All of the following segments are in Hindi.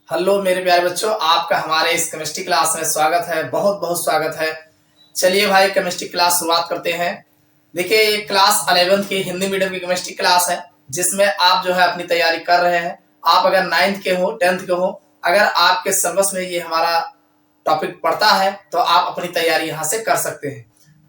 हेलो मेरे प्यारे बच्चों, आपका हमारे इस केमिस्ट्री क्लास में स्वागत है। बहुत बहुत स्वागत है। चलिए भाई, केमिस्ट्री क्लास शुरुआत करते हैं। देखिए, ये क्लास 11th की हिंदी मीडियम की केमिस्ट्री क्लास है, जिसमें आप जो है अपनी तैयारी कर रहे हैं। आप अगर 9th के हो, 10th के हो, अगर आपके सिलेबस में ये हमारा टॉपिक पढ़ता है तो आप अपनी तैयारी यहाँ से कर सकते हैं।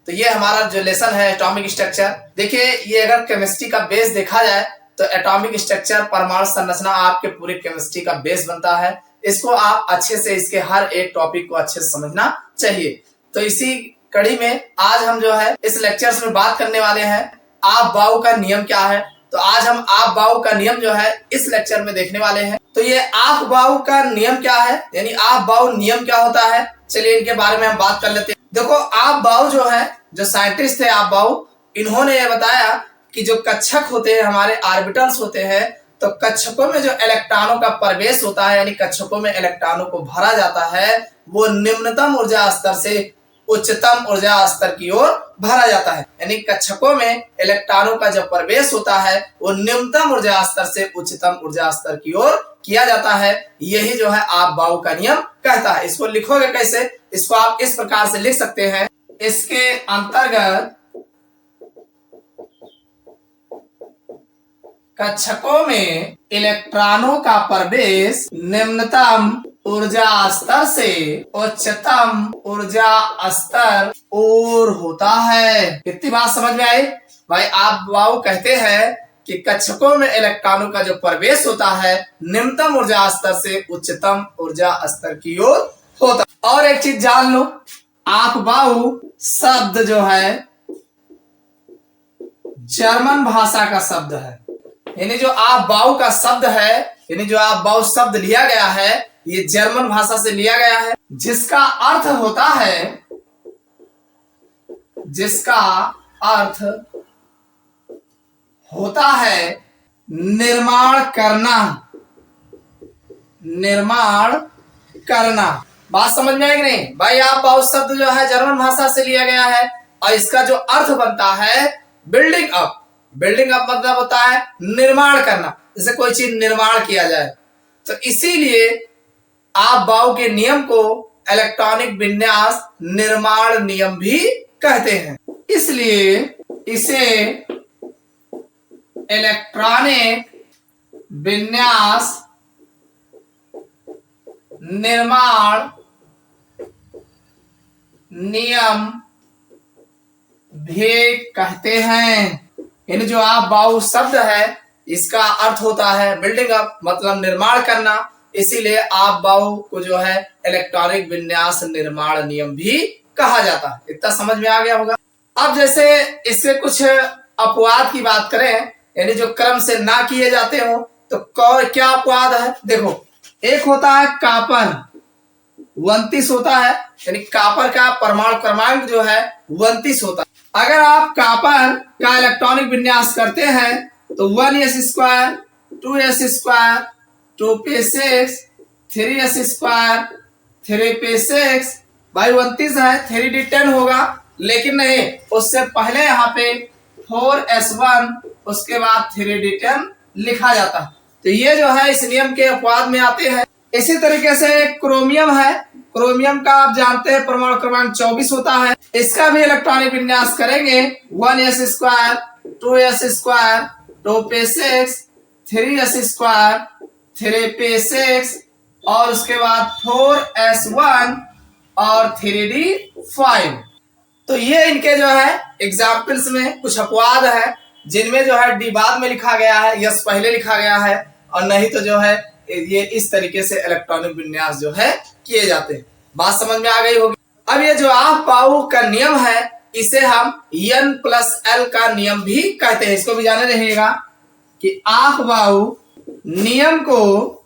तो ये हमारा जो लेसन है एटॉमिक स्ट्रक्चर। देखिए, ये अगर केमिस्ट्री का बेस देखा जाए तो एटॉमिक स्ट्रक्चर, परमाणु संरचना आपके पूरे केमिस्ट्री का बेस बनता है। इसको आप अच्छे से, इसके हर एक टॉपिक को अच्छे से समझना चाहिए। तो इसी कड़ी में आज हम जो है इस लेक्चर्स में बात करने वाले हैं आप बाउ का नियम क्या है। तो आज हम आप बाउ का नियम जो है इस लेक्चर में देखने वाले हैं। तो ये आप बाउ का नियम क्या है, यानी आप बाउ नियम क्या होता है, चलिए इनके बारे में हम बात कर लेते हैं। देखो, आप बाउ जो है, जो साइंटिस्ट थे आप बाउ, इन्होंने ये बताया कि जो कक्षक होते हैं, हमारे ऑर्बिटल्स होते हैं, तो कक्षकों में जो इलेक्ट्रॉनों का प्रवेश होता है, यानी कक्षकों में इलेक्ट्रॉनों को भरा जाता है, वो निम्नतम ऊर्जा स्तर से उच्चतम ऊर्जा स्तर की ओर भरा जाता है। यानी कक्षकों में इलेक्ट्रॉनों का जो प्रवेश होता है वो निम्नतम ऊर्जा स्तर से उच्चतम ऊर्जा स्तर की ओर किया जाता है। यही जो है आप बाउ का नियम कहता है। इसको लिखोगे कैसे? इसको आप इस प्रकार से लिख सकते हैं। इसके अंतर्गत कक्षकों में इलेक्ट्रॉनों का प्रवेश निम्नतम ऊर्जा स्तर से उच्चतम ऊर्जा स्तर और होता है। कितनी बात समझ में आई भाई? आप बाउ कहते हैं कि कक्षकों में इलेक्ट्रॉनों का जो प्रवेश होता है निम्नतम ऊर्जा स्तर से उच्चतम ऊर्जा स्तर की ओर होता है। और एक चीज जान लो, आप बाउ शब्द जो है जर्मन भाषा का शब्द है। यानी जो आप बाउ का शब्द है, यानी जो आप बाउ शब्द लिया गया है, ये जर्मन भाषा से लिया गया है, जिसका अर्थ होता है निर्माण करना। बात समझ में आई कि नहीं भाई? आप बाउ शब्द जो है जर्मन भाषा से लिया गया है और इसका जो अर्थ बनता है बिल्डिंग अप मतलब होता है निर्माण करना, जैसे कोई चीज निर्माण किया जाए। तो इसीलिए आप बाउ के नियम को इलेक्ट्रॉनिक विन्यास निर्माण नियम भी कहते हैं। इसलिए इसे इलेक्ट्रॉनिक विन्यास निर्माण नियम भी कहते हैं। यानी जो आप बाउ शब्द है इसका अर्थ होता है बिल्डिंग अप मतलब निर्माण करना, इसीलिए आप बाउ को जो है इलेक्ट्रॉनिक विन्यास निर्माण नियम भी कहा जाता है। इतना समझ में आ गया होगा। अब जैसे इससे कुछ अपवाद की बात करें, यानी जो क्रम से ना किए जाते हो, तो क्या अपवाद है? देखो, एक होता है कापर 29 होता है, यानी कापर का परमाणु क्रमांक जो है 29 होता है। अगर आप कापर का इलेक्ट्रॉनिक विन्यास करते हैं तो 1s², 2s², 2p6, 3s², 3p6 भाई 29 है, 3d10 होगा, लेकिन नहीं, उससे पहले यहाँ पे 4s1 उसके बाद 3d10 लिखा जाता है। तो ये जो है इस नियम के अपवाद में आते हैं। इसी तरीके से क्रोमियम है, क्रोमियम का आप जानते हैं परमाणु क्रमांक 24 होता है। इसका भी इलेक्ट्रॉनिक विन्यास करेंगे 1s², 2s², 2p6, 3s², 3p6 और उसके बाद 4s1 और 3d5। तो ये इनके जो है एग्जाम्पल्स में कुछ अपवाद है, जिनमें जो है डी बाद में लिखा गया है, यस पहले लिखा गया है, और नहीं तो जो है ये इस तरीके से इलेक्ट्रॉनिक विन्यास जो है किए जाते हैं। बात समझ में आ गई होगी। अब ये जो आप बाउ का नियम है इसे हम N+L का नियम भी कहते हैं। इसको भी जाने रहिएगा कि आप बाउ नियम को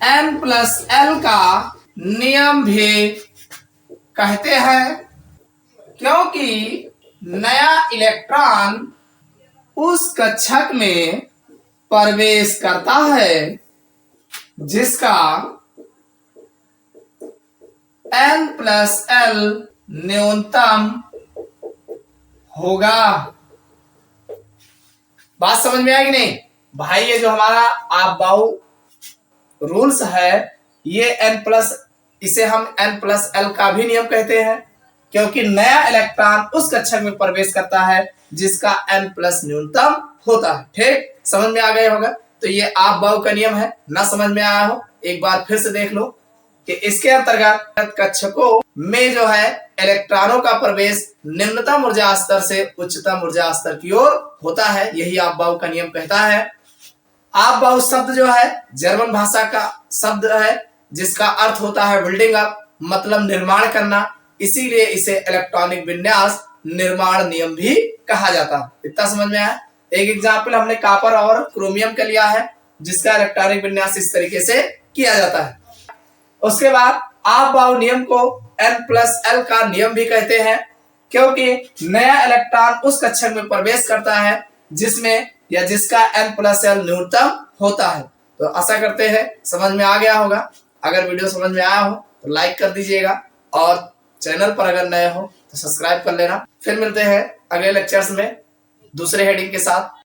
N+L का नियम भी कहते हैं, क्योंकि नया इलेक्ट्रॉन उस कक्षक में प्रवेश करता है जिसका N+L न्यूनतम होगा। बात समझ में आई कि नहीं भाई? ये जो हमारा आप बाउ रूल्स है ये इसे हम n+l का भी नियम कहते हैं, क्योंकि नया इलेक्ट्रॉन उस कक्षक में प्रवेश करता है जिसका n+ न्यूनतम होता है। ठीक, समझ में आ गया होगा। तो ये आप-बाऊ का नियम है। ना समझ में आया हो एक बार फिर से देख लो कि इसके अंतर्गत कक्षकों में जो है इलेक्ट्रॉनों का प्रवेश निम्नतम ऊर्जा स्तर से उच्चतम ऊर्जा स्तर की ओर होता है। यही आप-बाऊ का नियम कहता है। आप-बाऊ शब्द जो है जर्मन भाषा का शब्द है, जिसका अर्थ होता है बिल्डिंग अप, मतलब निर्माण करना। इसीलिए इसे इलेक्ट्रॉनिक विन्यास निर्माण नियम भी कहा जाता है। इतना समझ में आया। एक एग्जाम्पल हमने कॉपर और क्रोमियम का लिया है, जिसका इलेक्ट्रॉनिक विन्यास इस तरीके से किया जाता है। उसके बाद आप-बाऊ नियम को n+l का नियम भी कहते हैं, क्योंकि नया इलेक्ट्रॉन उस कक्षक में प्रवेश करता है जिसमें या जिसका n+l न्यूनतम होता है। तो आशा करते हैं समझ में आ गया होगा। अगर वीडियो समझ में आया हो तो लाइक कर दीजिएगा, और चैनल पर अगर नए हो तो सब्सक्राइब कर लेना। फिर मिलते हैं अगले लेक्चर्स में दूसरे हेडिंग के साथ।